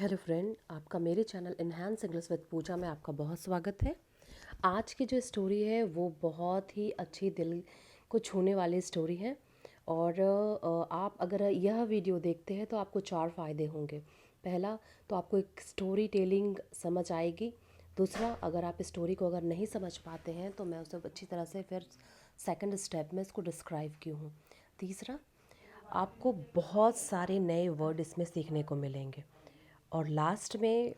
Hello friend, आपका मेरे channel enhance English with पूजा में आपका बहुत स्वागत है। आज की जो स्टोरी है वो बहुत ही अच्छी दिल को छूने वाली स्टोरी है। और आप अगर यह वीडियो देखते हैं तो आपको चार फ़ायदे होंगे। पहला, तो आपको एक स्टोरी टेलिंग समझ आएगी। दूसरा, अगर आप स्टोरी को अगर नहीं समझ पाते हैं तो मैं उसे अच्छी तरह से फिर सेकंड स्टेप में इसको डिस्क्राइब की हूँ। तीसरा, आपको बहुत सारे नए वर्ड इसमें सीखने को मिलेंगे। और लास्ट में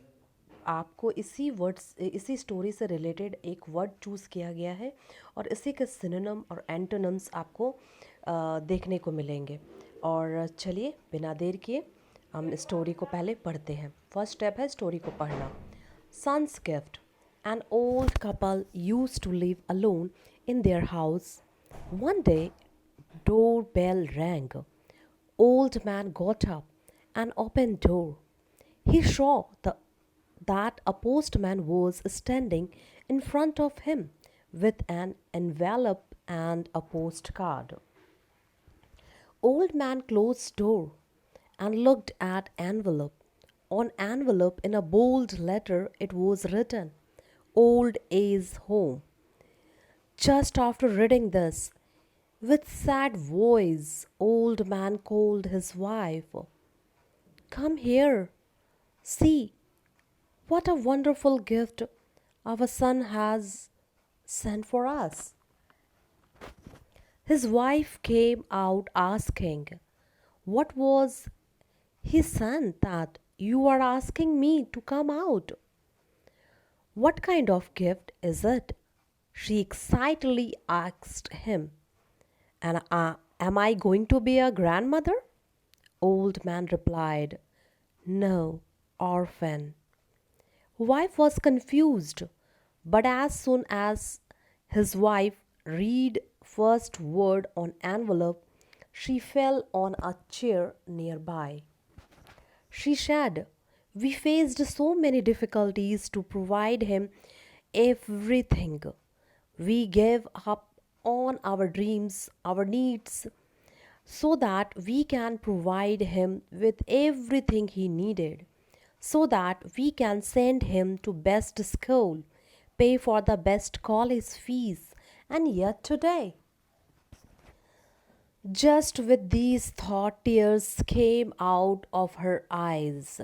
आपको इसी स्टोरी से रिलेटेड एक वर्ड चूज़ किया गया है और इसी के सिनोनिम और एंटोनिम्स आपको देखने को मिलेंगे। और चलिए बिना देर किए हम स्टोरी को पहले पढ़ते हैं। फर्स्ट स्टेप है स्टोरी को पढ़ना। Son's gift. An old couple used to live alone in their house. One day, doorbell rang. Old man got up and opened door. He saw that a postman was standing in front of him with an envelope and a postcard. Old man closed door and looked at envelope. On envelope in a bold letter it was written, Old Age Home. Just after reading this, with sad voice, old man called his wife. Come here. See, what a wonderful gift our son has sent for us. His wife came out asking, What was he sent that you are asking me to come out? What kind of gift is it? She excitedly asked him. And am I going to be a grandmother? Old man replied, No, orphan. Wife was confused, but as soon as his wife read first word on envelope, she fell on a chair nearby. She said, We faced so many difficulties to provide him everything. We gave up on our dreams, our needs, so that we can provide him with everything he needed, so that we can send him to best school, pay for the best college fees, and yet today, just with these thought, tears came out of her eyes.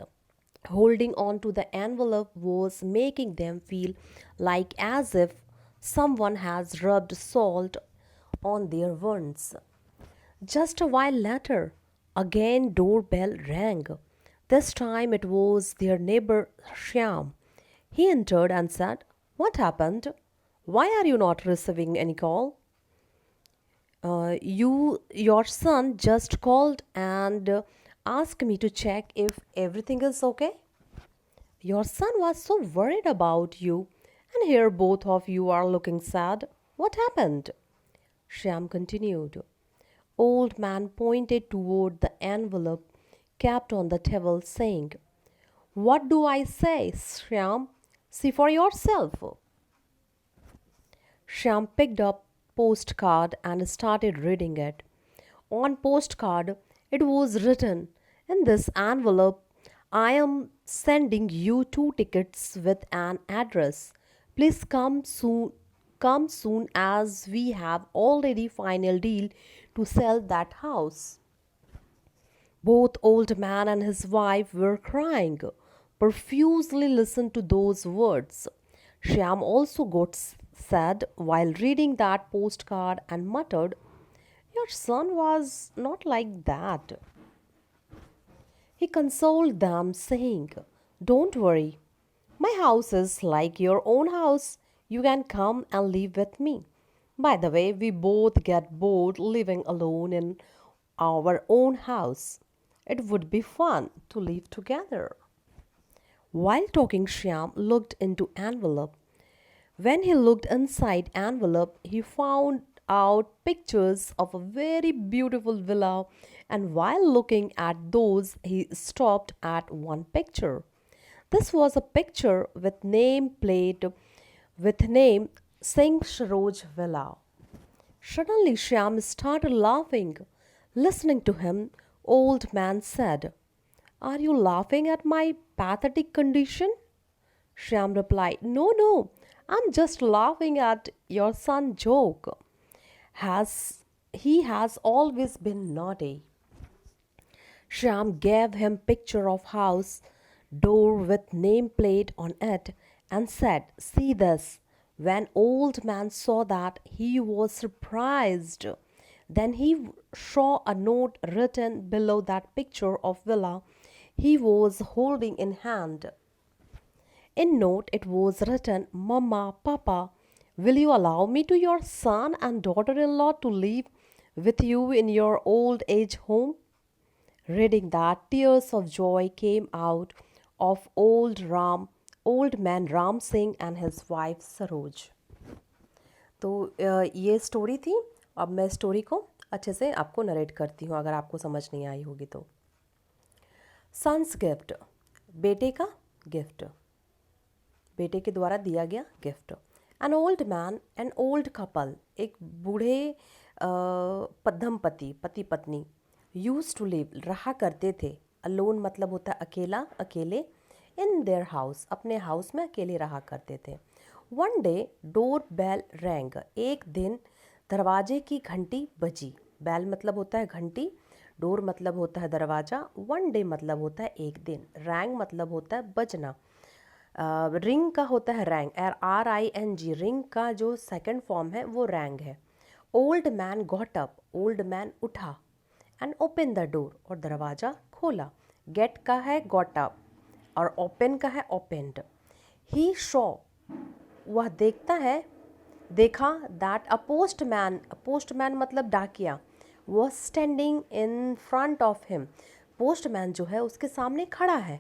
Holding on to the envelope was making them feel like as if someone has rubbed salt on their wounds. Just a while later, again doorbell rang. This time it was their neighbor Shyam. He entered and said, What happened? Why are you not receiving any call? Your son just called and asked me to check if everything is okay. Your son was so worried about you, and here both of you are looking sad. What happened? Shyam continued. Old man pointed toward the envelope kept on the table, saying, What do I say, Shyam? See for yourself. Shyam picked up postcard and started reading it. On postcard, it was written, In this envelope, I am sending you two tickets with an address. Please come soon as we have already final deal to sell that house. Both old man and his wife were crying. Profusely listened to those words. Shyam also got sad while reading that postcard and muttered, Your son was not like that. He consoled them, saying, Don't worry. My house is like your own house. You can come and live with me. By the way, we both get bored living alone in our own house. It would be fun to live together. While talking, Shyam looked into envelope. When he looked inside envelope, he found out pictures of a very beautiful villa, and while looking at those, he stopped at one picture. This was a picture with name plate with name Singh Saroj Villa. Suddenly Shyam started laughing. Listening to him, old man said, Are you laughing at my pathetic condition? Shyam replied, No, no, I'm just laughing at your son's joke. He has always been naughty. Shyam gave him picture of house door with nameplate on it and said, See this. When old man saw that, he was surprised. Then he saw a note written below that picture of villa he was holding in hand. In note it was written, Mama, Papa, will you allow me to your son and daughter-in-law to live with you in your old age home? Reading that, tears of joy came out of old man Ram Singh and his wife Saroj. तो ये story थी. अब मैं story को अच्छे से आपको narrate करती हूँ अगर आपको समझ नहीं आई होगी तो. सन्स गिफ्ट, बेटे का गिफ्ट, बेटे के द्वारा दिया गया gift. An old man, an old couple, एक बूढ़े दंपति, पति पत्नी, यूज टू लिव, रहा करते थे. अलोन मतलब होता है अकेला, अकेले. इन देयर हाउस, अपने हाउस में अकेले रहा करते थे. One day door bell rang, एक दिन दरवाजे की घंटी बजी. बेल मतलब होता है घंटी, डोर मतलब होता है दरवाज़ा, वन डे मतलब होता है एक दिन, रैंग मतलब होता है बजना. रिंग का होता है रैंग, RING, रिंग का जो सेकंड फॉर्म है वो रैंग है. Old man got up, old man उठा. एंड ओपन द डोर, और दरवाज़ा खोला. गेट का है गॉट अप और ओपन का है ओपेंड. ही शॉ, वह देखता है, देखा. दैट अ पोस्टमैन, पोस्टमैन मतलब डाकिया, वह standing in front of him, postman जो है उसके सामने खड़ा है.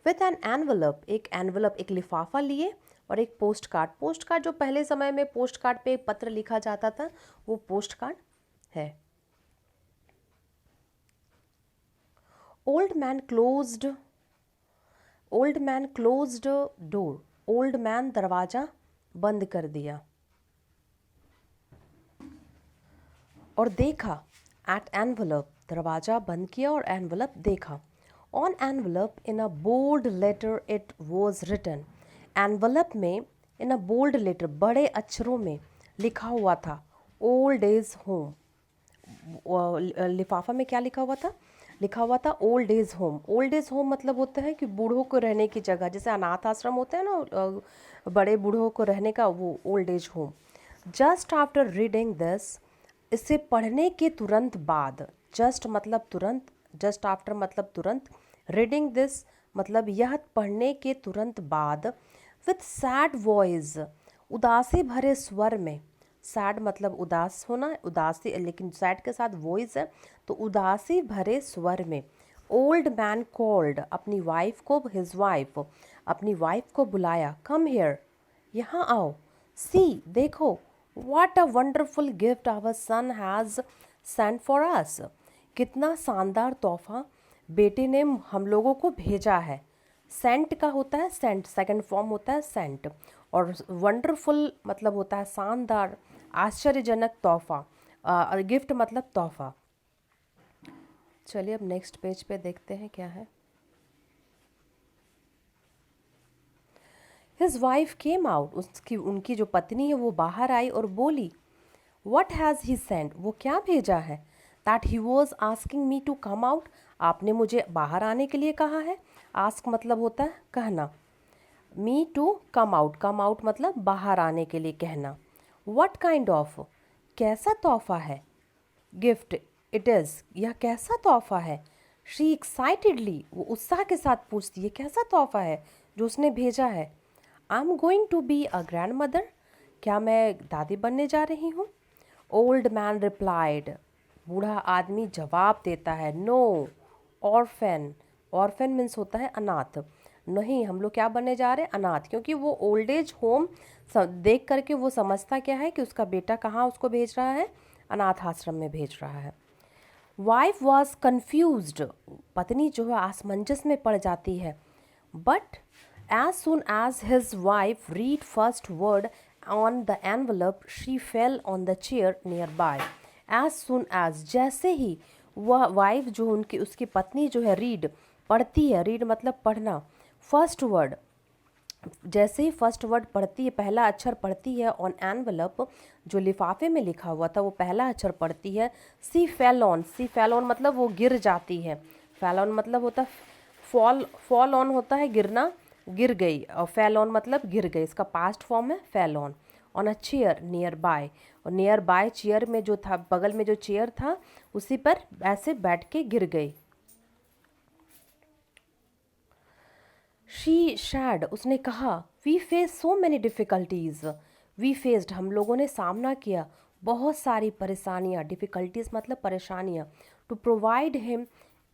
विथ एन एनवलप, एक एनवलप, एक लिफाफा लिए, और एक पोस्ट कार्ड. पोस्ट कार्ड जो पहले समय में पोस्ट कार्ड पे एक पत्र लिखा जाता था वो पोस्ट कार्ड है. Old man closed door, old man दरवाजा बंद कर दिया. और देखा, एट एनवलप, दरवाजा बंद किया और एनवलप देखा. On envelope in a bold letter it was written, envelope में इन अ बोल्ड लेटर, बड़े अक्षरों में लिखा हुआ था ओल्ड एज होम. लिफाफा में क्या लिखा हुआ था? लिखा हुआ था old age home. Old age home मतलब होता है कि बूढ़ों को रहने की जगह, जैसे अनाथ आश्रम होते हैं ना, बड़े बूढ़ों को रहने का, वो old age home. Just after reading this, इसे पढ़ने के तुरंत बाद, जस्ट मतलब तुरंत, जस्ट आफ्टर मतलब तुरंत, रीडिंग दिस मतलब यह पढ़ने के तुरंत बाद, विथ सैड वॉइस, उदासी भरे स्वर में. सैड मतलब उदास होना, उदासी, लेकिन सैड के साथ वॉइस है तो उदासी भरे स्वर में. ओल्ड मैन कॉल्ड, अपनी वाइफ को, हिज वाइफ, अपनी वाइफ को बुलाया. कम हियर, यहाँ आओ. सी, देखो, what a wonderful gift our son has sent for us, कितना शानदार तोहफा बेटे ने हम लोगों को भेजा है. सेंट का होता है सेंट, सेकंड फॉर्म होता है सेंट. और वंडरफुल मतलब होता है शानदार, आश्चर्यजनक तोहफा. गिफ्ट मतलब तोहफा. चलिए अब नेक्स्ट पेज पे देखते हैं क्या है. हिज वाइफ केम आउट, उनकी जो पत्नी है वो बाहर आई और बोली, व्हाट हैज़ ही सेंट, वो क्या भेजा है. That he was asking me to come out, आपने मुझे बाहर आने के लिए कहा है. आस्क मतलब होता है कहना, मी टू कम आउट मतलब बाहर आने के लिए कहना. व्हाट काइंड ऑफ, कैसा तोहफा है. गिफ्ट, इट इज़, यह कैसा तोहफा है. शी एक्साइटेडली, वो उत्साह के साथ पूछती है कैसा तोहफा है जो उसने भेजा है. I am going to be a grand mother, क्या मैं दादी बनने जा रही हूँ. ओल्ड मैन रिप्लाइड, बूढ़ा आदमी जवाब देता है, नो, ऑर्फेन, ऑर्फेन मीन्स होता है अनाथ. नहीं, हम लोग क्या बनने जा रहे हैं, अनाथ. क्योंकि वो ओल्ड एज होम देख करके वो समझता क्या है कि उसका बेटा कहाँ उसको भेज रहा है, अनाथ आश्रम में भेज रहा है. वाइफ वॉज कन्फ्यूज्ड, पत्नी जो है असमंजस में पड़ जाती है. But as soon as his wife read first word on the envelope she fell on the chair near by. As soon as, जैसे ही वह वाइफ जो उसकी पत्नी जो है रीड पढ़ती है, रीड मतलब पढ़ना। फर्स्ट वर्ड, जैसे ही फर्स्ट वर्ड पढ़ती है, पहला अक्षर पढ़ती है ऑन एनवलप, जो लिफाफे में लिखा हुआ था वो पहला अक्षर पढ़ती है। She fell on, she fell on मतलब वो गिर जाती है। फेल ऑन मतलब होता है फॉल, फॉल ऑन होता है गिरना, गिर गई, और फेल ऑन मतलब गिर गई, इसका पास्ट फॉर्म है fell on a chair near bye, और नियर बाय चेयर में जो था, बगल में जो चेयर था उसी पर ऐसे बैठ के गिर गई। शी शैड, उसने कहा, we face so many difficulties, we faced हम लोगों ने सामना किया बहुत सारी परेशानियाँ, डिफ़िकल्टीज़ मतलब परेशानियाँ, to provide him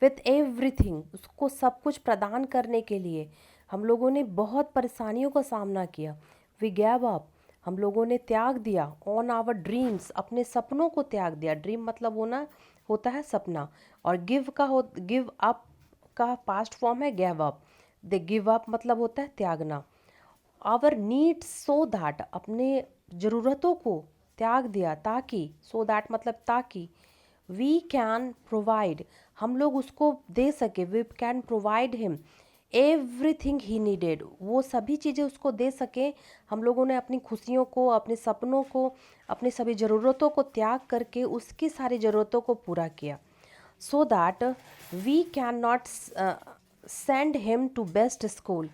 with everything, उसको सब कुछ प्रदान करने के लिए हम लोगों ने बहुत परेशानियों का सामना किया। वी गैव अप, हम लोगों ने त्याग दिया, ऑन आवर ड्रीम्स, अपने सपनों को त्याग दिया। ड्रीम मतलब होना होता है सपना, और गिव अप का पास्ट फॉर्म है gave up. They give up मतलब होता है त्यागना। आवर नीड्स सो दैट, अपने ज़रूरतों को त्याग दिया ताकि, सो दैट मतलब ताकि, वी कैन प्रोवाइड, हम लोग उसको दे सके, we can provide him everything he needed, वो सभी चीज़ें उसको दे सके। हम लोगों ने अपनी खुशियों को, अपने सपनों को, अपनी सभी ज़रूरतों को त्याग करके उसकी सारी ज़रूरतों को पूरा किया। So that we can not send him to best school,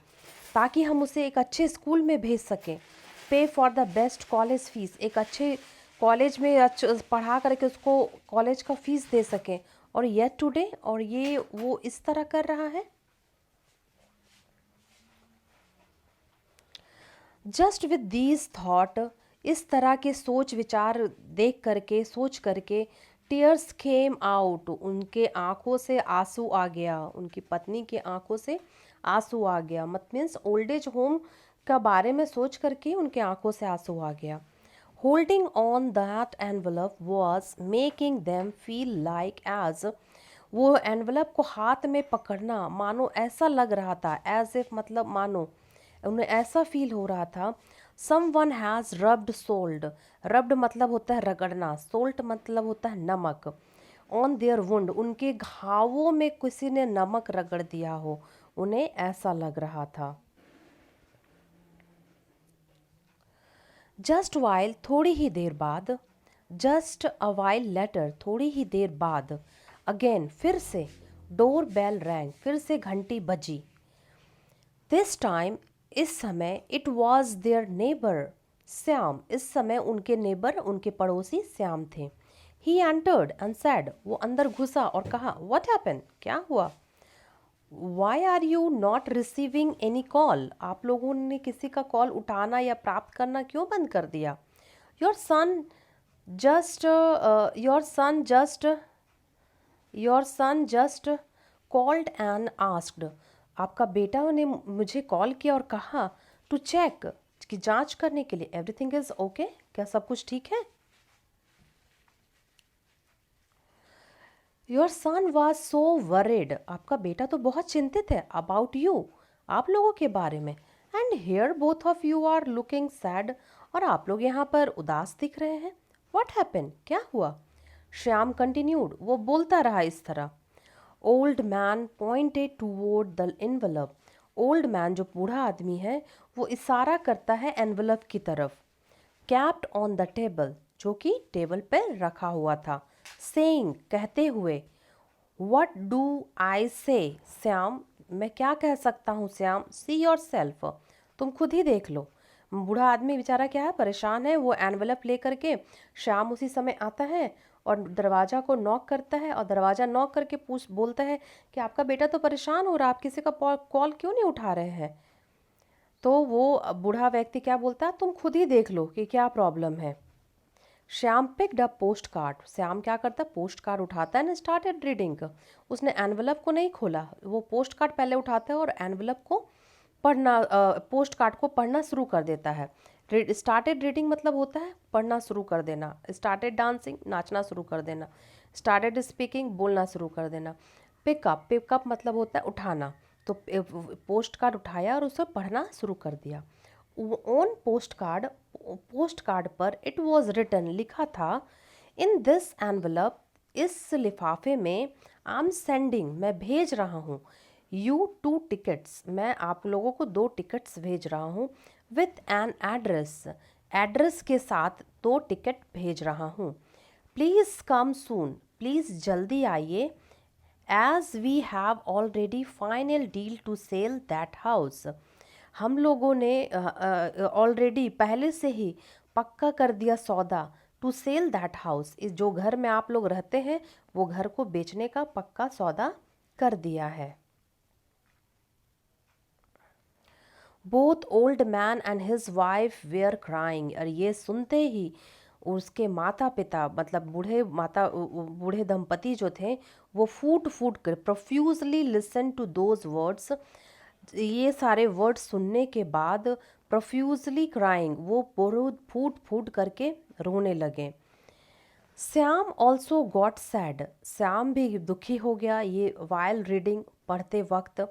ताकि हम उसे एक अच्छे स्कूल में भेज सकें। पे for the best college fees, एक अच्छे कॉलेज में पढ़ा करके उसको कॉलेज का फीस दे सकें। और येट टुडे, और ये वो इस तरह कर रहा है। जस्ट विद दीज थॉट, इस तरह के सोच विचार देख करके, सोच करके, टीयर्स केम आउट, उनके आंखों से आंसू आ गया, उनकी पत्नी की आंखों से आंसू आ गया। मत मीन्स ओल्ड एज होम का बारे में सोच करके उनके आंखों से आंसू आ गया। Holding on that envelope was making them feel like as, वो एनवलप को हाथ में पकड़ना मानो ऐसा लग रहा था, एज इफ मतलब मानो, उन्हें ऐसा फील हो रहा था। Someone has robbed sold, robbed मतलब होता है रगड़ना, सोल्ट मतलब होता है नमक, ऑन देयर वुंड, उनके घावों में किसी ने नमक रगड़ दिया हो, उन्हें ऐसा लग रहा था। जस्ट वाइल, थोड़ी ही देर बाद, जस्ट अ वाइल लेटर, थोड़ी ही देर बाद, अगेन फिर से, डोर बेल रैंग, फिर से घंटी बजी। दिस टाइम, इस समय, it was their neighbour Shyam, इस समय उनके नेबर, उनके पड़ोसी श्याम थे। ही एंटर्ड एंड सैड, वो अंदर घुसा और कहा, व्हाट हैपन, क्या हुआ। Why are you not receiving any call, आप लोगों ने किसी का कॉल उठाना या प्राप्त करना क्यों बंद कर दिया। Your son just your son just your son just called and asked, आपका बेटा ने मुझे कॉल किया और कहा, टू चेक, कि जांच करने के लिए, एवरीथिंग इज ओके, क्या सब कुछ ठीक है। Your son was so worried, आपका बेटा तो बहुत चिंतित है, अबाउट यू, आप लोगों के बारे में। And here both of you are looking sad, और आप लोग यहाँ पर उदास दिख रहे हैं। व्हाट हैपन, क्या हुआ। श्याम कंटिन्यूड, वो बोलता रहा इस तरह। Old man pointed toward the envelope, old man जो बूढ़ा आदमी है वो इशारा करता है एनवलप की तरफ। कैप्ट ऑन द टेबल, जो कि टेबल पर रखा हुआ था। सेइंग, कहते हुए। व्हाट डू आई से, श्याम, मैं क्या कह सकता हूँ श्याम। सी योर सेल्फ, तुम खुद ही देख लो। बूढ़ा आदमी बेचारा क्या है, परेशान है। वो एनवलप लेकर के श्याम उसी समय आता है और दरवाज़ा को नॉक करता है, और दरवाज़ा नॉक करके बोलता है कि आपका बेटा तो परेशान हो रहा है, आप किसी का कॉल क्यों नहीं उठा रहे हैं। तो वो बूढ़ा व्यक्ति क्या बोलता है, तुम खुद ही देख लो कि क्या प्रॉब्लम है। Shyam picked up post card, Shyam क्या करता है, पोस्ट कार्ड उठाता है ना, स्टार्टेड रीडिंग। उसने एनवलप को नहीं खोला, वो पोस्ट कार्ड पहले उठाता है और एनवलप को पढ़ना, पोस्ट कार्ड को पढ़ना शुरू कर देता है। स्टार्टेड रीडिंग मतलब होता है पढ़ना शुरू कर देना। स्टार्टेड डांसिंग, नाचना शुरू कर देना। स्टार्टेड स्पीकिंग, बोलना शुरू कर देना। पिकअप, पिकअप मतलब होता है उठाना। तो पोस्ट कार्ड उठाया और उसे पढ़ना शुरू कर दिया। ऑन पोस्ट कार्ड पर इट वॉज रिटन, लिखा था, इन दिस एनवलप, इस लिफाफे में, आई एम सेंडिंग, मैं भेज रहा हूँ, यू 2 टिकट्स, मैं आप लोगों को 2 टिकट्स भेज रहा हूँ, विथ एन एड्रेस, एड्रेस के साथ 2 टिकट भेज रहा हूँ। प्लीज़ कम सून, प्लीज़ जल्दी आइए, as we have already final deal to sell that house, हम लोगों ने ऑलरेडी पहले से ही पक्का कर दिया सौदा, टू सेल दैट हाउस, इस जो घर में आप लोग रहते हैं वो घर को बेचने का पक्का सौदा कर दिया है। Both old man and his wife were crying, और ये सुनते ही उसके माता पिता, मतलब बूढ़े दंपति जो थे वो फूट फूट कर, profusely listen to those words, ये सारे वर्ड्स सुनने के बाद प्रोफ्यूजली क्राइंग, वो बहुत फूट फूट करके रोने लगे। Shyam also got sad, Shyam भी दुखी हो गया ये वाइल रीडिंग, पढ़ते वक्त,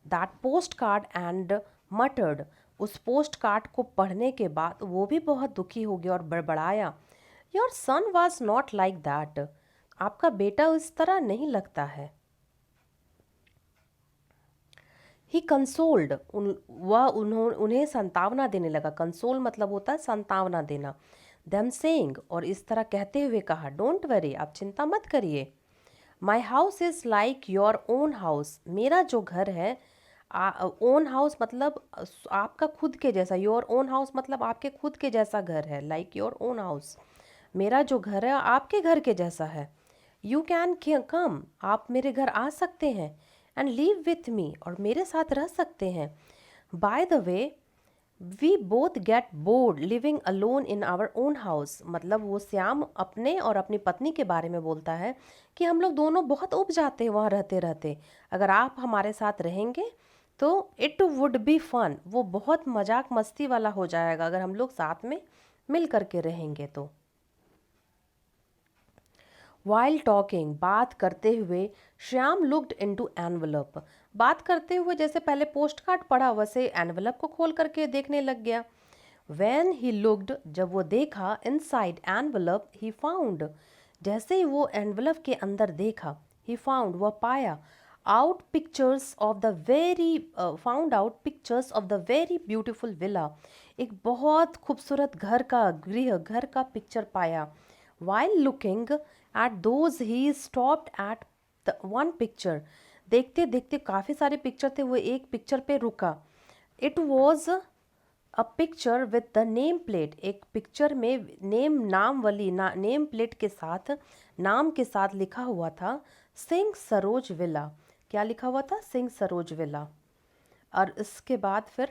दैट पोस्ट कार्ड एंड मटर्ड, उस पोस्ट कार्ड को पढ़ने के बाद वो भी बहुत दुखी हो गया और बड़बड़ाया, your son was not like that, आपका बेटा उस तरह नहीं लगता है। ही कंसोल्ड, उन्हें सांत्वना देने लगा, कंसोल मतलब होता है सांत्वना देना, देम सेइंग, और इस तरह कहते हुए कहा, डोंट वरी, आप चिंता मत करिए, my house is like your own house, मेरा जो घर है, ओन हाउस मतलब आपका खुद के जैसा, योर ओन हाउस मतलब आपके खुद के जैसा घर है, लाइक योर ओन हाउस, मेरा जो घर है आपके घर के जैसा है। यू कैन कम, आप मेरे घर आ सकते हैं, एंड लिव विथ मी, और मेरे साथ रह सकते हैं। By the way we both get bored living alone in our own house, मतलब वो श्याम अपने और अपनी पत्नी के बारे में बोलता है कि हम लोग दोनों बहुत उब जाते हैं वहाँ रहते रहते, अगर आप हमारे साथ रहेंगे तो इट वुड बी फन, वो बहुत मजाक मस्ती वाला हो जाएगा अगर हम लोग साथ में मिल करके रहेंगे तो। वाइल टॉकिंग, बात करते हुए, श्याम लुक्ड इनटू एनवलप, बात करते हुए जैसे पहले पोस्ट कार्ड पढ़ा वैसे एनवलप को खोल करके देखने लग गया। When he looked, जब वो देखा, inside envelope he found, जैसे ही वो एनवलप के अंदर देखा, he found, वह पाया, out pictures of the very found out pictures of the very beautiful villa, एक बहुत खूबसूरत घर का गृह, घर का पिक्चर पाया। While looking at those he stopped at the one picture, देखते देखते काफ़ी सारे पिक्चर थे, वो एक पिक्चर पे रुका। It was a picture with the name plate, एक पिक्चर में नाम वाली नेम प्लेट के साथ, नाम के साथ लिखा हुआ था सिंह सरोज विला, क्या लिखा हुआ था, सिंह सरोज विला। और इसके बाद फिर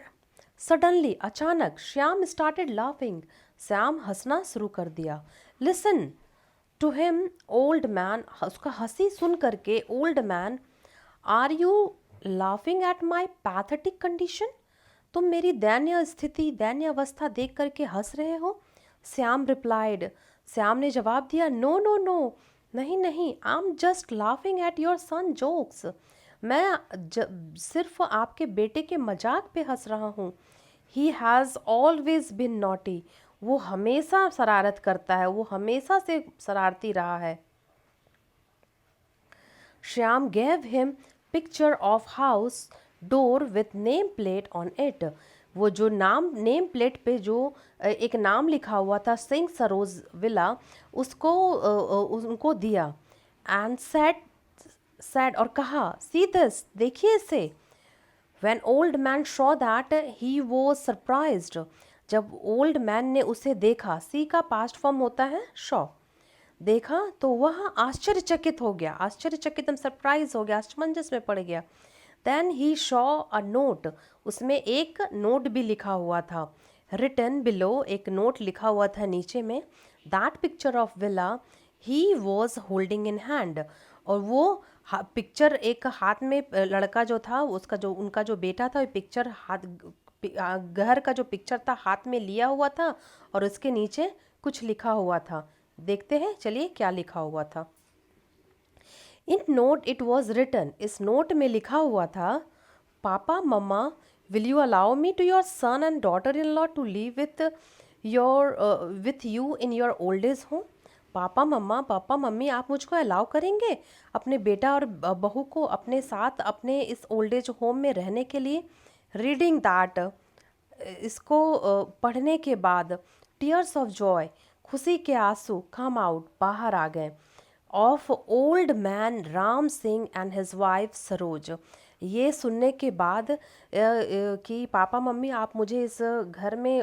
सडनली, अचानक, श्याम स्टार्टेड लाफिंग, श्याम हंसना शुरू कर दिया। Listen to him old man, उसका हंसी सुन करके old man, are you laughing at my pathetic condition, तुम मेरी दयनीय स्थिति, दयनीय अवस्था देख करके हंस रहे हो। श्याम रिप्लाइड, श्याम ने जवाब दिया, नो नो नो, नहीं नहीं, I am just laughing at your son jokes, मैं सिर्फ आपके बेटे के मजाक पे हंस रहा हूँ। He has always been naughty, वो हमेशा शरारत करता है, वो हमेशा से शरारती रहा है। Shyam gave him picture of house door with name plate on it, वो जो नेम प्लेट पे जो एक नाम लिखा हुआ था सिंह सरोज विला, उसको उनको दिया। एंड सेड और कहा, सी दिस, देखिए इसे। When old man saw that he was surprised, जब ओल्ड मैन ने उसे देखा, सी का पास्ट फॉर्म होता है शॉ, देखा तो वह आश्चर्यचकित हो गया, आश्चर्यचकित सरप्राइज हो गया, असमंजस में पड़ गया। Then he saw a note, उसमें एक नोट भी लिखा हुआ था, रिटन बिलो, एक नोट लिखा हुआ था नीचे में, that picture of villa he was holding in hand, और वो पिक्चर एक हाथ में, लड़का जो था उसका, जो उनका जो बेटा था, पिक्चर हाथ, घर का जो पिक्चर था हाथ में लिया हुआ था, और उसके नीचे कुछ लिखा हुआ था। देखते हैं, चलिए क्या लिखा हुआ था। In note it was written, इस नोट में लिखा हुआ था, पापा मम्मा, will you allow me to your son and daughter in law to live with you in your old age home, पापा मम्मी आप मुझको अलाउ करेंगे अपने बेटा और बहू को अपने साथ अपने इस ओल्ड एज होम में रहने के लिए। रीडिंग दैट, इसको पढ़ने के बाद टीयर्स ऑफ जॉय, खुशी के आंसू कम आउट, बाहर आ गए, of old man Ram Singh and his wife Saroj. ये सुनने के बाद कि पापा मम्मी आप मुझे इस घर में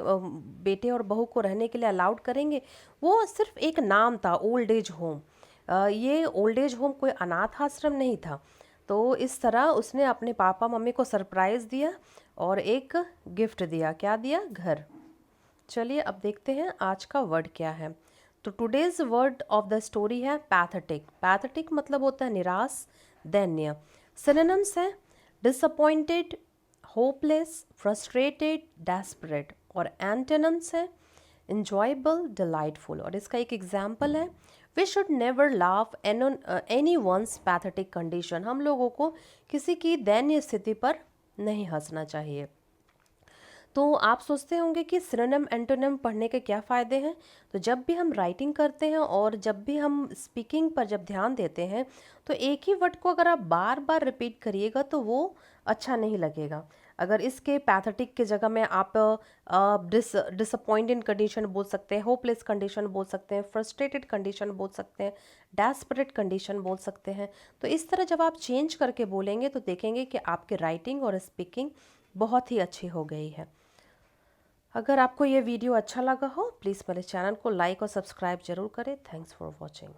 बेटे और बहू को रहने के लिए अलाउड करेंगे, वो सिर्फ एक नाम था ओल्ड एज होम। ये ओल्ड एज होम कोई अनाथ आश्रम नहीं था। तो इस तरह उसने अपने पापा मम्मी को सरप्राइज़ दिया और एक गिफ्ट दिया। क्या दिया? घर। चलिए अब देखते हैं आज का वर्ड क्या है। तो today's word of the story है पैथेटिक। पैथेटिक मतलब होता है निराश, दैन्य। सिनोनिम्स है डिसअपॉइंटेड, होपलेस, फ्रस्ट्रेटेड, डेस्परेट। और एंटोनिम्स है enjoyable, delightful। और इसका एक एग्जाम्पल है we should never laugh any one's pathetic condition. हम लोगों को किसी की दयनीय स्थिति पर नहीं हंसना चाहिए। तो आप सोचते होंगे कि सिनोनिम एंटोनिम पढ़ने के क्या फ़ायदे हैं। तो जब भी हम राइटिंग करते हैं और जब भी हम स्पीकिंग पर जब ध्यान देते हैं तो एक ही वर्ड को अगर आप बार बार रिपीट करिएगा तो वो अच्छा नहीं लगेगा। अगर इसके पैथेटिक के जगह में आप डिसअपॉइंटेड कंडीशन बोल सकते हैं, होपलेस कंडीशन बोल सकते हैं, फ्रस्ट्रेटेड कंडीशन बोल सकते हैं, डेस्परेट कंडीशन बोल सकते हैं। तो इस तरह जब आप चेंज करके बोलेंगे तो देखेंगे कि आपकी राइटिंग और स्पीकिंग बहुत ही अच्छी हो गई है। अगर आपको ये वीडियो अच्छा लगा हो प्लीज़ मेरे चैनल को लाइक और सब्सक्राइब जरूर करें। Thanks for watching.